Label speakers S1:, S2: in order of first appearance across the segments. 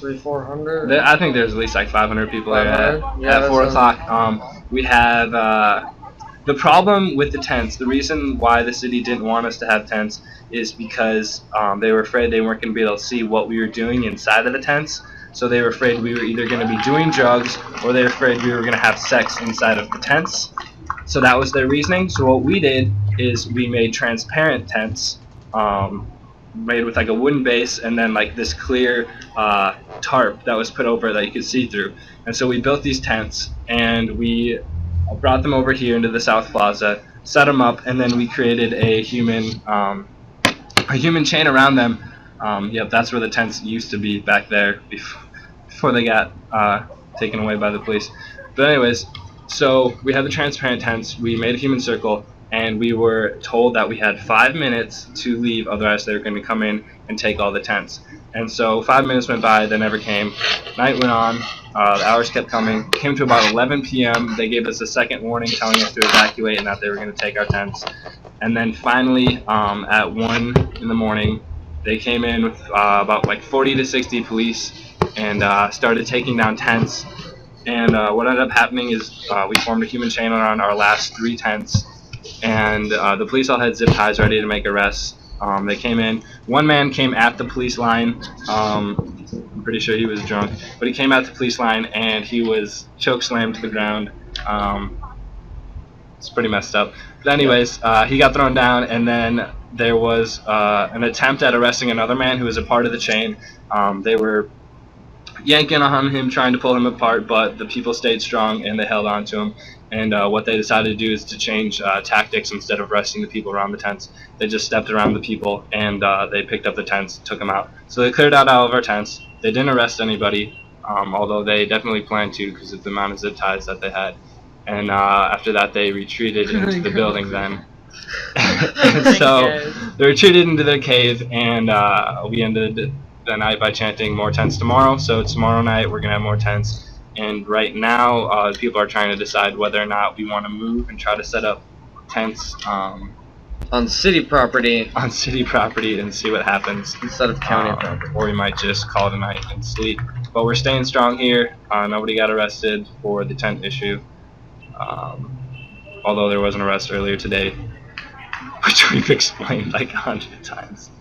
S1: 400?
S2: I think there's at least like 500 people there
S1: Yeah,
S2: at 4 o'clock. We have the problem with the tents. The reason why the city didn't want us to have tents is because they were afraid they weren't going to be able to see what we were doing inside of the tents. So they were afraid we were either going to be doing drugs or they were afraid we were going to have sex inside of the tents. So that was their reasoning. So what we did is we made transparent tents, made with like a wooden base and then like this clear tarp that was put over that you could see through. And so we built these tents and we brought them over here into the South Plaza, set them up, and then we created a human chain around them. Yep, that's where the tents used to be back there before they got taken away by the police. But anyways, so we had the transparent tents, we made a human circle, and we were told that we had 5 minutes to leave, otherwise they were going to come in and take all the tents. And so 5 minutes went by, they never came. Night went on, the hours kept coming. It came to about 11 p.m. They gave us a second warning telling us to evacuate and that they were going to take our tents. And then finally, at 1 in the morning, they came in with about like 40 to 60 police and started taking down tents. And what ended up happening is we formed a human chain around our last 3 tents. And the police all had zip ties ready to make arrests. They came in. One man came at the police line. I'm pretty sure he was drunk, but he came at the police line and he was choke slammed to the ground. It's pretty messed up. But anyways, he got thrown down, and then there was an attempt at arresting another man who was a part of the chain. They were yanking on him, trying to pull him apart, but the people stayed strong and they held on to him. And what they decided to do is to change tactics. Instead of arresting the people around the tents, they just stepped around the people and they picked up the tents, took them out. So they cleared out all of our tents. They didn't arrest anybody, although they dedefinitely planned to because of the amount of zip ties that they had. And after that, they retreated into the building then. And so they retreated into their cave, and we ended the night by chanting more tents tomorrow. So tomorrow night we're going to have more tents. And right now, people are trying to decide whether or not we want to move and try to set up tents
S1: on city property.
S2: On city property and see what happens
S1: instead of county property.
S2: Or we might just call it a night and sleep. But we're staying strong here. Nobody got arrested for the tent issue. Although there was an arrest earlier today, which we've explained like 100 times.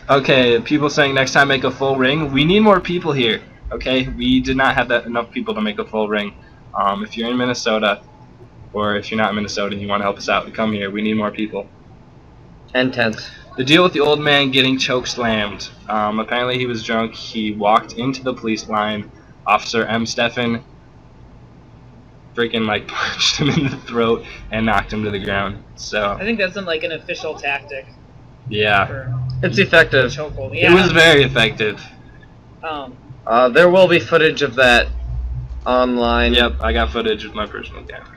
S2: Okay, people saying next time make a full ring. We need more people here. Okay, we did not have enough people to make a full ring. If you're in Minnesota, or if you're not in Minnesota and you want to help us out, come here. We need more people.
S1: And tents.
S2: The deal with the old man getting choke slammed. Apparently he was drunk. He walked into the police line. Officer M. Stephan freaking like punched him in the throat and knocked him to the ground. So
S3: I think that's like an official tactic.
S2: Yeah.
S1: It's effective.
S2: Yeah. It was very effective.
S1: There will be footage of that online.
S2: Yep, I got footage with my personal camera.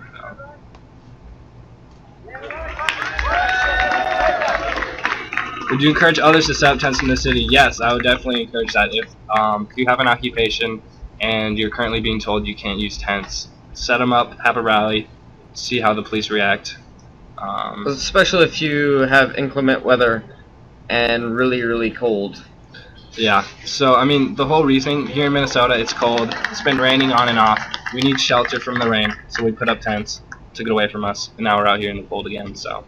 S2: Would you encourage others to set up tents in the city? Yes, I would definitely encourage that. If you have an occupation and you're currently being told you can't use tents, set them up, have a rally, see how the police react.
S1: Especially if you have inclement weather and really cold.
S2: Yeah, so I mean the whole reasoning here in Minnesota, it's cold, it's been raining on and off, we need shelter from the rain, so we put up tents, took it away from us, and now we're out here in the cold again, so